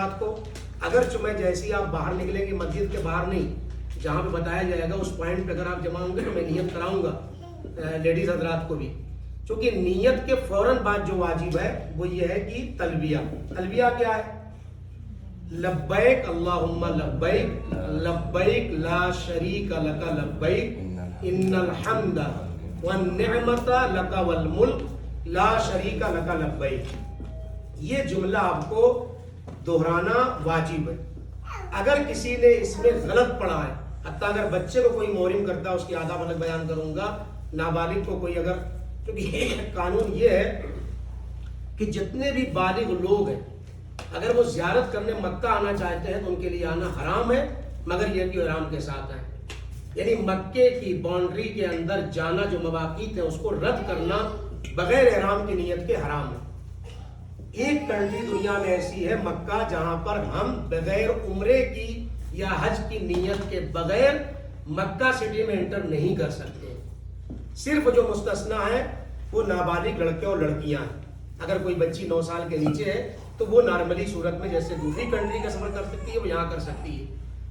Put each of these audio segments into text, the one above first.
رات کو اگر چمیں جیسی آپ باہر نکلیں گے مسجد کے باہر نہیں، جہاں پہ بتایا جائے گا اس پوائنٹ پہ اگر آپ جمع ہوں گے تو میں نیت کراؤں گا لیڈیز حضرات کو بھی، چونکہ نیت کے فوراً بعد جو واجب ہے وہ یہ ہے کہ تلبیہ۔ تلبیہ کیا ہے؟ لبیک اللہم لبیک لبیک لا شریک لک لبیک ان الحمد والنعمت لک والملک لا شریک لک لبیک۔ یہ جملہ آپ کو دہرانا واجب ہے۔ اگر کسی نے اس میں غلط پڑھا ہے، حتیٰ اگر بچے کو کوئی محرم کرتا ہے اس کی آداب الگ بیان کروں گا، نابالغ کو کوئی اگر، کیونکہ قانون یہ ہے کہ جتنے بھی بالغ لوگ ہیں اگر وہ زیارت کرنے مکہ آنا چاہتے ہیں تو ان کے لیے آنا حرام ہے، مگر یہ کہ احرام کے ساتھ آئیں، یعنی مکے کی باؤنڈری کے اندر جانا جو مواقیت ہے اس کو رد کرنا بغیر احرام کی نیت کے حرام ہے۔ ایک کنٹری دنیا میں ایسی ہے مکہ، جہاں پر ہم بغیر عمرے کی یا حج کی نیت کے بغیر مکہ سٹی میں انٹر نہیں کر سکتے۔ صرف جو مستثنا ہے وہ نابالغ لڑکے اور لڑکیاں ہیں۔ اگر کوئی بچی 9 سال کے نیچے ہے تو وہ نارملی صورت میں جیسے دوسری کنٹری کا سفر کر سکتی ہے وہ یہاں کر سکتی ہے،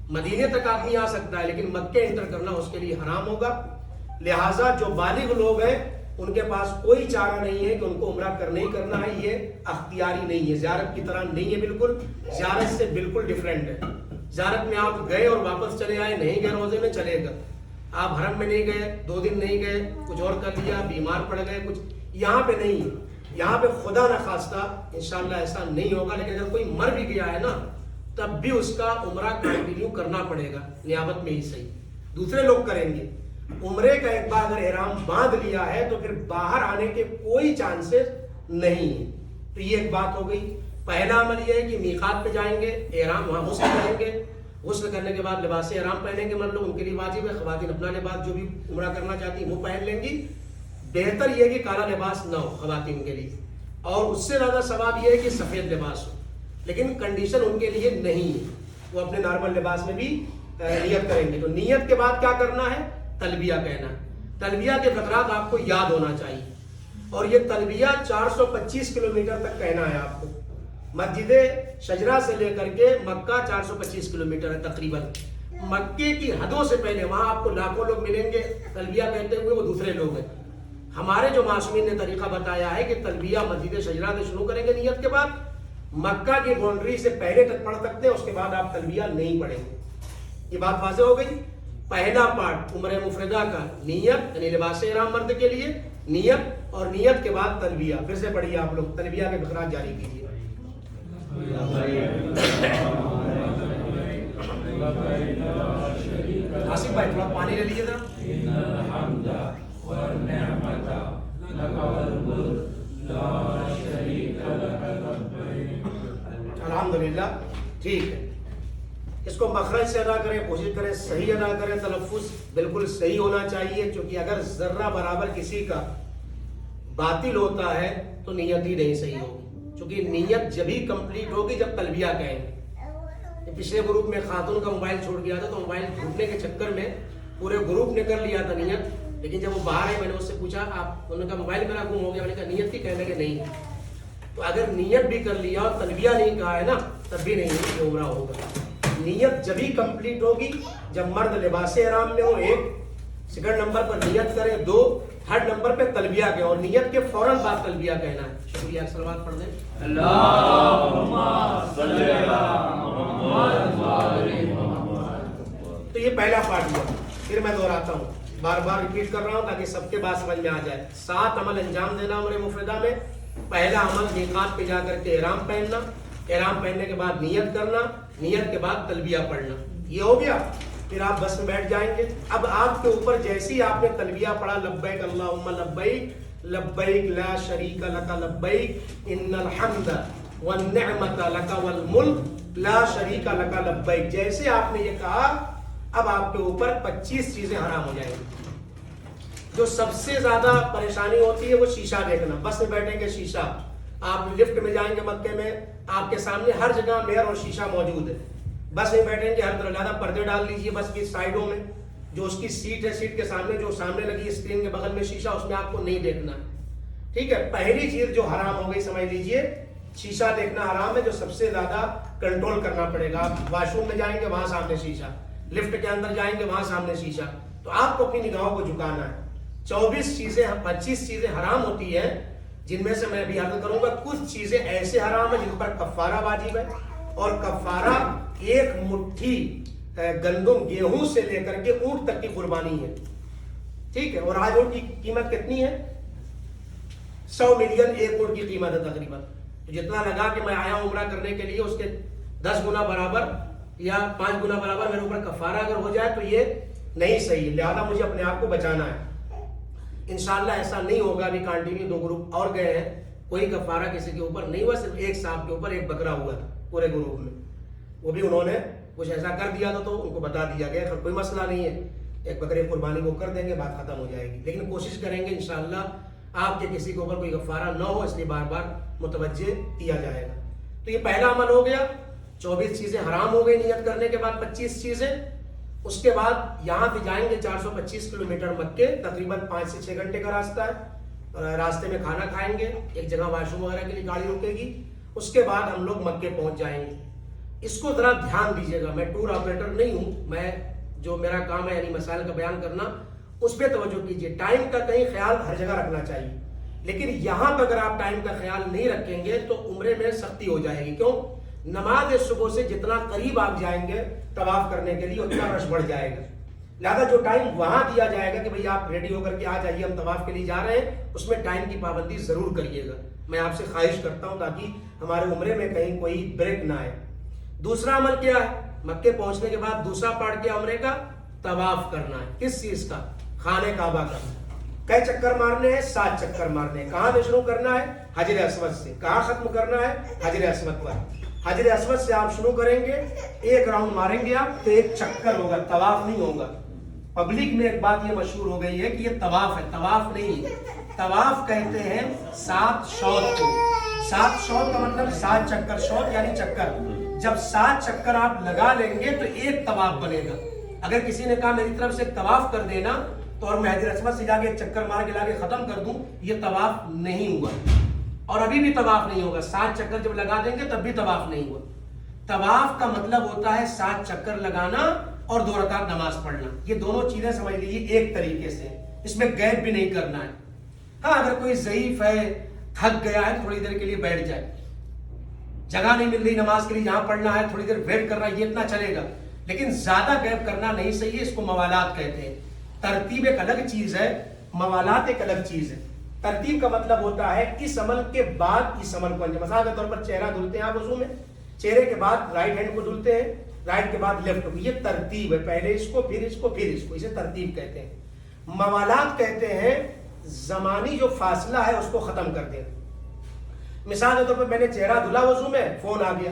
مدینے تک آدمی آ سکتا ہے، لیکن مکہ انٹر کرنا اس کے لیے حرام ہوگا۔ لہٰذا جو بالغ لوگ ہیں ان کے پاس کوئی چارہ نہیں ہے کہ ان کو عمرہ کرنا ہی کرنا ہے، یہ اختیاری نہیں ہے، زیارت کی طرح نہیں ہے، بالکل زیارت سے بالکل ڈیفرنٹ ہے۔ زیارت میں آپ گئے اور واپس چلے آئے، نہیں گئے روزے میں چلے گا، آپ حرم میں نہیں گئے، 2 دن نہیں گئے، کچھ اور کر لیا، بیمار پڑ گئے کچھ، یہاں پہ نہیں ہے۔ یہاں پہ خدا نخواستہ انشاءاللہ ایسا نہیں ہوگا، لیکن اگر کوئی مر بھی گیا ہے نا تب بھی اس کا عمرہ کنٹینیو کرنا پڑے گا، نیابت میں ہی صحیح، دوسرے لوگ کریں گے۔ عمرے کا ایک بار اگر احرام باندھ لیا ہے تو پھر باہر آنے کے کوئی چانسز نہیں ہے۔ تو یہ ایک بات ہو گئی۔ پہلا عمل یہ ہے کہ میقات پہ جائیں گے، احرام وہاں غسل کریں گے، غسل کرنے کے بعد لباس احرام پہنیں گے، مطلب ان کے لیے واجب ہے، خواتین اپنا لباس جو بھی عمرہ کرنا چاہتی ہیں وہ پہن لیں گی۔ بہتر یہ ہے کہ کالا لباس نہ ہو خواتین کے لیے، اور اس سے زیادہ ثواب یہ ہے کہ سفید لباس ہو، لیکن کنڈیشن ان کے لیے نہیں ہے، وہ اپنے نارمل لباس میں بھی نیت کریں گے۔ تو نیت کے بعد کیا کرنا ہے؟ تلبیہ کہنا۔ تلبیہ کے فقرات آپ کو یاد ہونا چاہیے، اور یہ تلبیہ 425 کلومیٹر تک کہنا ہے آپ کو۔ مسجد شجرہ سے لے کر کے مکہ 425 کلومیٹر ہے تقریباً۔ مکے کی حدوں سے پہلے وہاں آپ کو لاکھوں لوگ ملیں گے تلبیہ کہتے ہوئے، وہ دوسرے لوگ ہیں۔ ہمارے جو معصومین نے طریقہ بتایا ہے کہ تلبیہ مسجد شجرہ سے شروع کریں گے نیت کے بعد، مکہ کی باؤنڈری سے پہلے تک پڑھ سکتے ہیں، اس کے بعد آپ تلبیہ نہیں پڑھیں گے۔ یہ بات واضح ہو گئی۔ پہلا پارٹ عمرہ مفردہ کا نیت، یعنی لباس احرام مرد کے لیے نیت، اور نیت کے بعد تلبیہ۔ پھر سے پڑھیے آپ لوگ، تلبیہ کے فقرات جاری کیجیے۔ آصف بھائی تھوڑا پانی لے لیجیے ذرا۔ الحمدللہ، ٹھیک ہے۔ اس کو مخرج سے ادا کریں، کوشش کریں صحیح ادا کریں، تلفظ بالکل صحیح ہونا چاہیے، کیونکہ اگر ذرہ برابر کسی کا باطل ہوتا ہے تو نیت ہی نہیں صحیح ہوگی، کیونکہ نیت جب ہی کمپلیٹ ہوگی جب تلبیہ کہیں گے۔ پچھلے گروپ میں خاتون کا موبائل چھوڑ گیا تھا تو موبائل ڈھونڈنے کے چکر میں پورے گروپ نے کر لیا تھا نیت، لیکن جب وہ باہر آئے میں نے اس سے پوچھا آپ، انہوں نے کہا موبائل میرا گم ہو گیا، میں نے کہا نیت کی، کہنے لگے نہیں۔ تو اگر نیت بھی کر لیا اور تلبیہ نہیں کہا ہے نا تب بھی نہیں ہے، عمرہ ہوگا۔ نیت جب ہی کمپلیٹ ہوگی جب مرد لباس احرام میں ہو، 1، سیکنڈ نمبر پر نیت کرے، 2، تھرڈ نمبر پہ تلبیہ کہیں، اور نیت کے فوراً بعد تلبیہ کہنا ہے۔ شکریہ، صلوات پڑھ دیں۔ اللہم صلی علی محمد۔ تو یہ پہلا پارٹ ہوا۔ پھر میں دہراتا ہوں، بار بار ریپیٹ کر رہا ہوں تاکہ سب کے بات سمجھ میں آ جائے۔ 7 عمل انجام دینا عمرہ مفردہ میں۔ پہلا عمل میقات پہ جا کر کے احرام پہننا، احرام پہننے کے بعد نیت کرنا، نیت کے بعد تلبیہ پڑھنا، یہ ہو گیا۔ پھر آپ بس میں بیٹھ جائیں گے۔ اب آپ کے اوپر جیسے ہی آپ نے تلبیہ پڑھا، لبیک اللہم لبیک لبیک لا شریک لک لبیک ان الحمد والنعمت لک والملک لا شریک لک لبیک، جیسے آپ نے یہ کہا اب آپ کے اوپر 25 چیزیں حرام ہو جائیں گی۔ جو سب سے زیادہ پریشانی ہوتی ہے وہ شیشہ دیکھنا۔ بس میں بیٹھیں گے شیشہ، آپ لفٹ میں جائیں گے مکے میں، آپ کے سامنے ہر جگہ میئر اور شیشہ موجود ہے۔ بس میں بیٹھیں گے ہر طرح، زیادہ پردے ڈال لیجیے بس کی سائڈوں میں، جو اس کی سیٹ ہے سیٹ کے سامنے جو سامنے لگی ہے اسکرین کے بغل میں شیشہ، اس میں آپ کو نہیں دیکھنا ہے، ٹھیک ہے۔ پہلی چیز جو حرام ہو گئی سمجھ لیجیے شیشہ دیکھنا حرام ہے، جو سب سے زیادہ کنٹرول کرنا پڑے گا. آپ واش روم میں جائیں گے وہاں سامنے شیشہ، لفٹ کے اندر جائیں گے وہاں سامنے شیشہ، تو آپ کو اپنی نگاہوں کو جھکانا ہے. 25 چیزیں حرام ہوتی ہیں، جن میں سے میں بھی عرض کروں گا کچھ چیزیں ایسے حرام ہیں جن پر کفارہ واجب ہے، اور کفارہ 1 مٹھی گندم گیہوں سے لے کر کے اونٹ تک کی قربانی ہے. ٹھیک ہے، اور آج اونٹ کی قیمت کتنی ہے؟ 100 ملین 1 اونٹ کی قیمت ہے تقریباً. تو جتنا لگا کہ میں آیا عمرہ کرنے کے لیے، اس کے 10 گنا برابر یا 5 گنا برابر میرے اوپر کفارہ اگر ہو جائے تو یہ نہیں صحیح ہے. لہذا مجھے اپنے آپ کو بچانا ہے. انشاءاللہ ایسا نہیں ہوگا. ابھی کانٹینیو 2 گروپ اور گئے ہیں، کوئی کفارہ کسی کے اوپر نہیں ہوا، صرف ایک صاحب کے اوپر 1 بکرا ہوا تھا پورے گروپ میں. وہ بھی انہوں نے کچھ ایسا کر دیا تھا تو ان کو بتا دیا گیا. کوئی مسئلہ نہیں ہے، 1 بکرے قربانی کو کر دیں گے، بات ختم ہو جائے گی. لیکن کوشش کریں گے انشاءاللہ آپ کے کسی کے اوپر کوئی کفارہ نہ ہو، اس لیے بار بار متوجہ کیا جائے گا. تو یہ پہلا عمل ہو گیا. 24 چیزیں حرام ہو گئی نیت کرنے کے بعد. 25 چیزیں. اس کے بعد یہاں سے جائیں گے 425 کلومیٹر مکے، تقریباً 5 سے 6 گھنٹے کا راستہ ہے. راستے میں کھانا کھائیں گے، ایک جگہ واش روم وغیرہ کے لیے گاڑی رکے گی. اس کے بعد ہم لوگ مکے پہنچ جائیں گے. اس کو ذرا دھیان دیجیے گا، میں ٹور آپریٹر نہیں ہوں، میں جو میرا کام ہے یعنی مسائل کا بیان کرنا، اس پہ توجہ کیجیے. ٹائم کا کہیں خیال ہر جگہ رکھنا چاہیے، لیکن یہاں پہ اگر آپ ٹائم کا خیال نہیں رکھیں گے تو عمرے میں سختی ہو جائے گی. کیوں؟ نماز صبح سے جتنا قریب آپ جائیں گے طواف کرنے کے لیے اتنا رش بڑھ جائے گا. لہٰذا جو ٹائم وہاں دیا جائے گا کہ بھئی آپ ریڈی ہو کر کے آ جائیے ہم طواف کے لیے جا رہے ہیں، اس میں ٹائم کی پابندی ضرور کریے گا. میں آپ سے خواہش کرتا ہوں تاکہ ہمارے عمرے میں کہیں کوئی بریک نہ آئے. دوسرا عمل کیا ہے؟ مکے پہنچنے کے بعد دوسرا پارٹ کیا عمرے کا؟ طواف کرنا ہے. کس چیز کا؟ خانہ کعبہ کا. کئی چکر مارنے ہیں؟ 7 چکر مارنے ہیں. کہاں سے شروع کرنا ہے؟ حجر اسود سے. کہاں ختم کرنا ہے؟ حجر اسود پر. حجر اسود سے آپ شروع کریں گے، 1 راؤنڈ ماریں گے آپ تو 1 چکر ہوگا، طواف نہیں ہوگا. پبلک میں ایک بات یہ مشہور ہو گئی ہے کہ یہ طواف ہے. طواف نہیں ہے. طواف کہتے ہیں 7 شوط کو. 7 شوط کا مطلب 7 چکر. شوط یعنی چکر. جب 7 چکر آپ لگا لیں گے تو 1 طواف بنے گا. اگر کسی نے کہا میری طرف سے طواف کر دینا تو اور میں حجر اسود سے جا کے 1 چکر مار کے لا کے ختم کر دوں، یہ طواف نہیں ہوا. اور ابھی بھی طواف نہیں ہوگا. 7 چکر جب لگا دیں گے تب بھی طواف نہیں ہوا. طواف کا مطلب ہوتا ہے 7 چکر لگانا اور 2 رکعت نماز پڑھنا. یہ دونوں چیزیں سمجھ لیجیے ایک طریقے سے، اس میں گیپ بھی نہیں کرنا ہے. ہاں اگر کوئی ضعیف ہے، تھک گیا ہے، تھوڑی دیر کے لیے بیٹھ جائے، جگہ نہیں مل رہی نماز کے لیے جہاں پڑھنا ہے، تھوڑی دیر ویٹ کر رہا ہے، یہ اتنا چلے گا. لیکن زیادہ گیپ کرنا نہیں صحیح ہے. اس کو موالات کہتے ہیں. ترتیب ایک الگ چیز ہے، موالات ایک الگ چیز ہے. ترتیب کا مطلب ہوتا ہے اس عمل کے بعد اس عمل کو انجام. مثال کے طور پر چہرہ دھلتے ہیں آپ وضو میں، چہرے کے بعد رائٹ ہینڈ کو دھلتے ہیں، رائٹ کے بعد لیفٹ کو. یہ ترتیب ہے، پہلے اس کو پھر اس کو پھر اس کو. اسے ترتیب کہتے ہیں. موالات کہتے ہیں زمانی جو فاصلہ ہے اس کو ختم کر دینا. مثال کے طور پر میں نے چہرہ دھلا وضو میں، فون آ گیا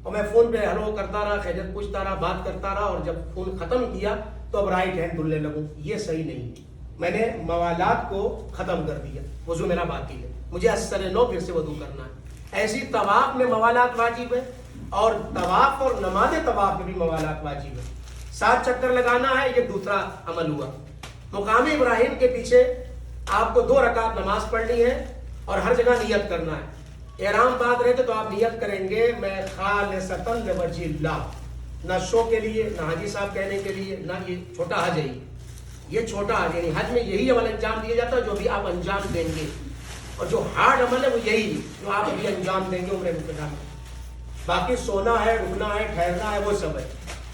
اور میں فون پہ ہلو کرتا رہا، خیریت پوچھتا رہا، بات کرتا رہا، اور جب فون ختم کیا تو اب رائٹ ہینڈ دھلنے لگوں. یہ صحیح نہیں. میں نے موالات کو ختم کر دیا، وضو میرا باقی ہے، مجھے اثر نو پھر سے وضو کرنا ہے. ایسی طواف میں موالات واجب ہے، اور طواف اور نماز طواف میں بھی موالات واجب ہے. 7 چکر لگانا ہے، یہ دوسرا عمل ہوا. مقام ابراہیم کے پیچھے آپ کو 2 رکعت نماز پڑھنی ہے اور ہر جگہ نیت کرنا ہے. احرام باندھ رہے تھے تو آپ نیت کریں گے میں خالصۃ لوجہ اللہ، نہ شو کے لیے، نہ حاجی صاحب کہنے کے لیے، نہ یہ چھوٹا حج ہے. یہ چھوٹا حج یعنی حج میں یہی عمل انجام دیا جاتا ہے جو بھی آپ انجام دیں گے، اور جو ہارڈ عمل ہے وہ یہی جو آپ ابھی انجام دیں گے عمرے میں. باقی سونا ہے، رکنا ہے، ٹھہرنا ہے، وہ سب ہے.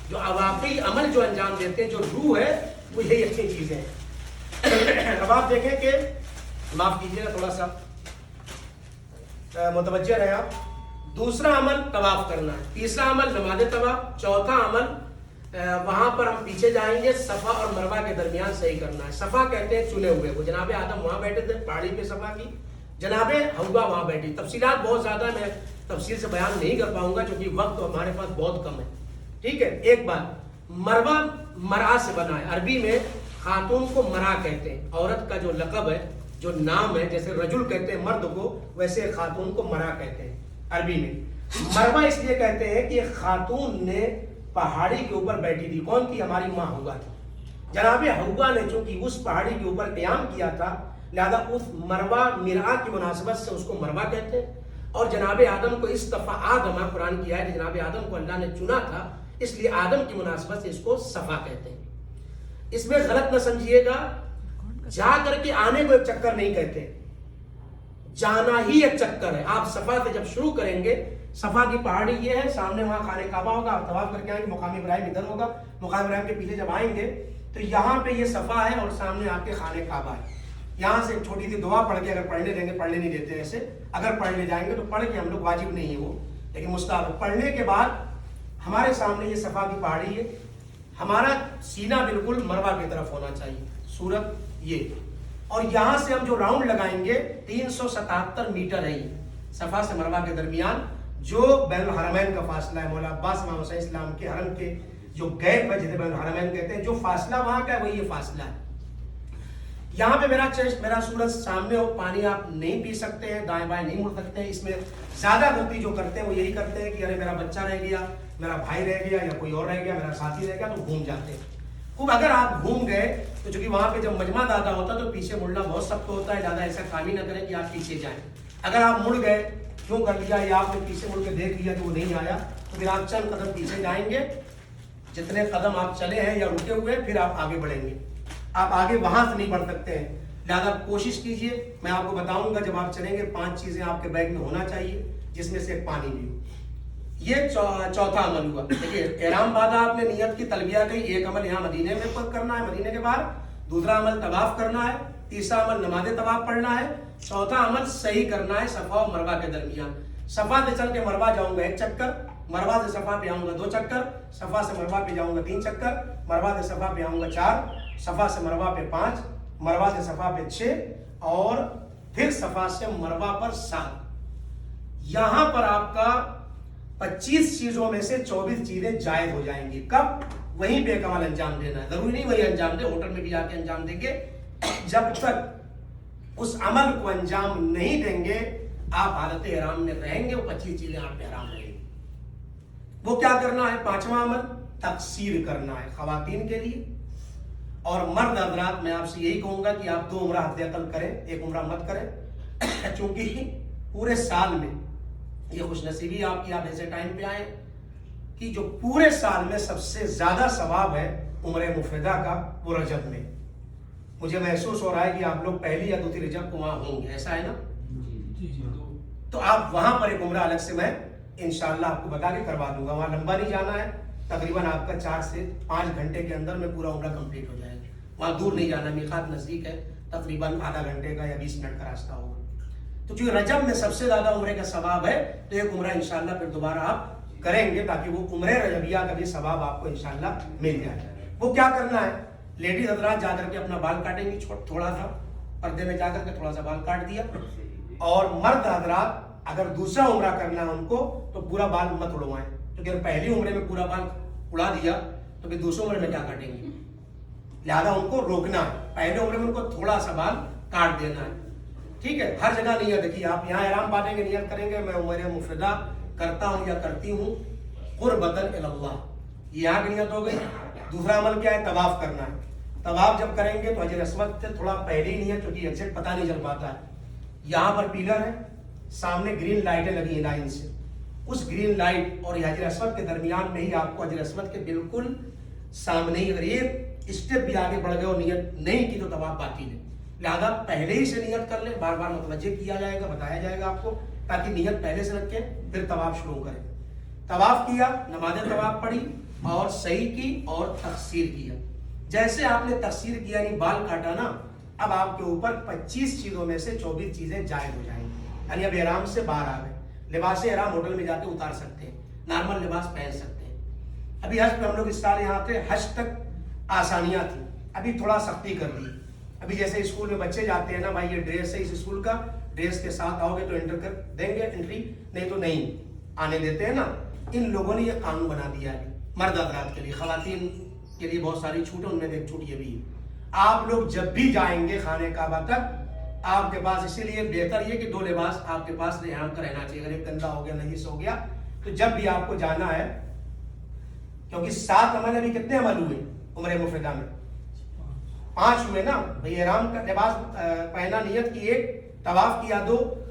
جو واقعی عمل جو انجام دیتے ہیں، جو روح ہے، وہ یہی اچھی چیزیں ہیں. اب آپ دیکھیں کہ معاف کیجیے گا تھوڑا سا متوجہ رہے آپ. دوسرا عمل طواف کرنا ہے. تیسرا عمل نماز طواف. چوتھا عمل وہاں پر ہم پیچھے جائیں گے، صفا اور مروہ کے درمیان صحیح کرنا ہے. صفا کہتے ہیں چنے ہوئے کو. جناب آدم وہاں بیٹھے تھے پہاڑی پہ صفا کی، جناب حوا وہاں بیٹھی. تفصیلات بہت زیادہ میں تفصیل سے بیان نہیں کر پاؤں گا کیونکہ وقت ہمارے پاس بہت کم ہے. ٹھیک ہے. ایک بات، مروہ مرا سے بنا ہے. عربی میں خاتون کو مرا کہتے ہیں. عورت کا جو لقب ہے، جو نام ہے، جیسے رجل کہتے ہیں مرد کو، ویسے خاتون کو مرا کہتے ہیں عربی میں. مروہ اس لیے کہتے ہیں کہ خاتون نے پہاڑی کے اوپر بیٹھی تھی. کون کی؟ ہماری ماں ہوا تھی. جناب حوا نے چونکہ اس پہاڑی کے اوپر قیام کیا تھا، لہذا اس مروہ مرآ کی مناسبت سے اس کو مروہ کہتے ہیں. اور جناب آدم کو اصطفی آدم، قرآن کی آیت، جناب آدم کو اللہ نے چنا تھا، اس لیے آدم کی مناسبت سے اس کو صفا کہتے ہیں۔ اس میں غلط نہ سمجھیے گا، جا کر کے آنے کو ایک چکر نہیں کہتے، جانا ہی ایک چکر ہے۔ آپ صفا سے جب شروع کریں گے، صفا کی پہاڑی یہ ہے، سامنے وہاں خانہ کعبہ ہوگا، آپ طواف کر کے آئیں گے، مقام ابراہیم ادھر ہوگا، مقام ابراہیم کے پیچھے جب آئیں گے تو یہاں پہ یہ صفا ہے اور سامنے آپ کے خانہ کعبہ ہے۔ یہاں سے ایک چھوٹی سی دعا پڑھ کے اگر پڑھنے دیں گے، پڑھنے نہیں دیتے ایسے، اگر پڑھنے جائیں گے تو پڑھ کے ہم لوگ، واجب نہیں ہے وہ لیکن مستحب، پڑھنے کے بعد ہمارے سامنے یہ صفا کی پہاڑی ہے، ہمارا سینہ بالکل مروہ کی طرف ہونا چاہیے، صورت یہ، اور یہاں سے ہم جو راؤنڈ لگائیں گے 377 میٹر ہے یہ صفا سے مروہ کے درمیان، جو بین الحرمین کا فاصلہ ہے۔ مولا عباس امام حسین اسلام کے حرم کے جو گیپ ہے جسے بین الحرمین کہتے ہیں، جو فاصلہ وہاں کا ہے وہی یہ فاصلہ ہے۔ یہاں پہ میرا چشم، میرا سورج سامنے ہو، پانی آپ نہیں پی سکتے ہیں، دائیں بائیں نہیں مڑ سکتے ہیں۔ اس میں زیادہ غلطی جو کرتے ہیں وہ یہی کرتے ہیں کہ ارے میرا بچہ رہ گیا، میرا بھائی رہ گیا، یا کوئی اور رہ گیا، میرا ساتھی رہ گیا، تو گھوم جاتے ہیں۔ خوب اگر آپ گھوم گئے تو چونکہ وہاں پہ جب مجمع زیادہ ہوتا ہے تو پیچھے مڑنا بہت سخت ہوتا ہے، زیادہ ایسا کام ہی نہ کریں کہ آپ پیچھے جائیں۔ اگر آپ مڑ گئے، کیوں کر لیا، یا آپ نے پیچھے مڑ کے دیکھ لیا کہ وہ نہیں آیا، تو پھر آپ چند قدم پیچھے جائیں گے، جتنے قدم آپ چلے ہیں یا رکے ہوئے پھر آپ آگے بڑھیں گے، آپ آگے وہاں سے نہیں بڑھ سکتے ہیں۔ لہٰذا کوشش کیجئے، میں آپ کو بتاؤں گا جب آپ چلیں گے 5 چیزیں آپ کے بیگ میں ہونا چاہیے، جس میں سے ایک پانی بھی ہو۔ یہ چوتھا عمل ہوا۔ دیکھیے احرام باندھا، آپ نے نیت کی تلبیہ کہی، ایک عمل یہاں مدینے میں کرنا ہے، مدینے کے بعد دوسرا عمل طواف کرنا ہے، تیسرا عمل نماز طواف پڑھنا ہے، چوتھا عمل صحیح کرنا ہے صفا اور مروہ کے درمیان۔ صفا سے چل کے مروہ جاؤں گا 1 چکر، مروہ سے صفا پہ آؤں گا 2 چکر، صفا سے مروہ پہ جاؤں گا 3 چکر، مروہ سے صفا پہ آؤں گا 4، صفا سے مروہ پہ 5، مروہ سے صفا پہ 6، اور پھر صفا سے مروہ پر 7۔ یہاں پر آپ کا 25 چیزوں میں سے 24 چیزیں جائز ہو جائیں گی۔ کب؟ وہیں پہ ایک عمل انجام دینا ہے، ضروری نہیں وہی انجام دے، ہوٹل میں بھی جا کے انجام دیں گے۔ جب تک اس عمل کو انجام نہیں دیں گے آپ حالت احرام میں رہیں گے، وہ 25 چیزیں آپ پہ حرام رہیں گی۔ وہ کیا کرنا ہے؟ 5واں عمل تقصیر کرنا ہے خواتین کے لیے، اور مرد حضرات میں آپ سے یہی کہوں گا کہ آپ 2 عمرہ حد اقل کریں، 1 عمرہ مت کریں، چونکہ پورے سال میں یہ خوش نصیبی آپ کی، آپ ایسے ٹائم پہ آئیں کہ جو پورے سال میں سب سے زیادہ ثواب ہے عمرہ مفردہ کا، وہ رجب میں۔ مجھے محسوس ہو رہا ہے کہ آپ لوگ پہلی یا دوسری رجب کو وہاں ہوں گے، ایسا ہے نا؟ تو آپ وہاں پر ایک عمرہ الگ سے میں انشاءاللہ آپ کو بتا کے کروا دوں گا۔ وہاں لمبا نہیں جانا ہے، تقریباً آپ کا 4 سے 5 گھنٹے کے اندر میں پورا عمرہ کمپلیٹ ہو جائے گا۔ وہاں دور نہیں جانا، میقات نزدیک ہے، تقریباً آدھا گھنٹے کا یا 20 منٹ کا راستہ ہوگا۔ تو چونکہ رجب میں سب سے زیادہ عمرے کا ثواب ہے، تو ایک عمرہ انشاءاللہ پھر دوبارہ آپ کریں گے تاکہ وہ عمرہ رجبیہ کا بھی ثواب آپ کو انشاءاللہ مل جائے۔ وہ کیا کرنا ہے؟ لیڈیز حضرات جا کر کے اپنا بال کاٹیں گی، تھوڑا سا پردے میں جا کر کے تھوڑا سا بال کاٹ دیا، اور مرد حضرات اگر دوسرا عمرہ کرنا ہے ان کو تو پورا بال مت اڑوائیں، کیونکہ اگر پہلی عمرے میں پورا بال اڑا دیا تو پھر دوسرے عمرے میں کیا کاٹیں گے؟ لہذا ان کو روکنا ہے، پہلے عمرے میں ان کو تھوڑا سا بال کاٹ دینا ہے، ٹھیک ہے؟ ہر جگہ نیت دیکھیے، آپ یہاں احرام باندھیں گے، نیت کریں گے میں عمرہ مفردہ کرتا ہوں یا کرتی ہوں قربتاً الی اللہ، یہ یہاں کی نیت ہو گئی۔ دوسرا عمل کیا ہے؟ طواف کرنا ہے۔ طواف جب کریں گے تو حجر اسود سے تھوڑا پہلے ہی نیت، کیونکہ ایگزیکٹ پتہ نہیں چل پاتا ہے۔ یہاں پر پیلر ہے، سامنے گرین لائٹیں لگی ہیں لائن سے، اس گرین لائٹ اور حجر اسود کے درمیان میں ہی آپ کو حجر اسود کے بالکل سامنے ہی، اگر ایک اسٹیپ بھی آگے بڑھ گئے اور نیت نہیں کی تو طواف باطل ہے۔ لہذا پہلے ہی سے نیت کر لیں، بار بار متوجہ کیا جائے گا، بتایا جائے گا آپ کو، تاکہ نیت پہلے سے رکھیں پھر طواف شروع کریں۔ طواف کیا، نماز طواف پڑھی اور صحیح کی اور تقصیر کیا۔ جیسے آپ نے تقصیر کیا یعنی بال کاٹا نا، اب آپ کے اوپر 25 چیزوں میں سے 24 چیزیں جائز ہو جائیں گی، یعنی اب احرام سے باہر آ گئے۔ لباس احرام ہوٹل میں جا کے اتار سکتے ہیں، نارمل لباس پہن سکتے ہیں۔ ابھی حج پہ ہم لوگ اس سال یہاں تھے، حج تک آسانیاں تھیں، ابھی تھوڑا سختی کر دی۔ ابھی جیسے اسکول میں بچے جاتے ہیں نا، بھائی یہ ڈریس ہے اس اسکول کا، ڈریس کے ساتھ آؤ گے تو انٹر کر دیں گے انٹری، نہیں تو نہیں آنے دیتے ہیں نا۔ ان لوگوں نے یہ قانون بنا دیا ہے مرد حضرات کے لیے، خواتین کے لیے بہت ساری چھوٹیں، ان میں ایک چھوٹ یہ بھی ہے، آپ لوگ جب بھی جائیں گے خانہ کعبہ تک، آپ کے پاس اسی لیے بہتر یہ کہ 2 لباس آپ کے پاس احرام کا رہنا چاہیے، اگر ایک گندا ہو گیا، نجس ہو گیا، تو جب بھی آپ کو جانا ہے، کیونکہ 7 عمل، ابھی کتنے عمل ہوئے عمرہ مفردہ میں؟ 5 ہوئے نا بھئی، احرام کا لباس پہنا، نیت کی 1، طواف کیا 2،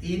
3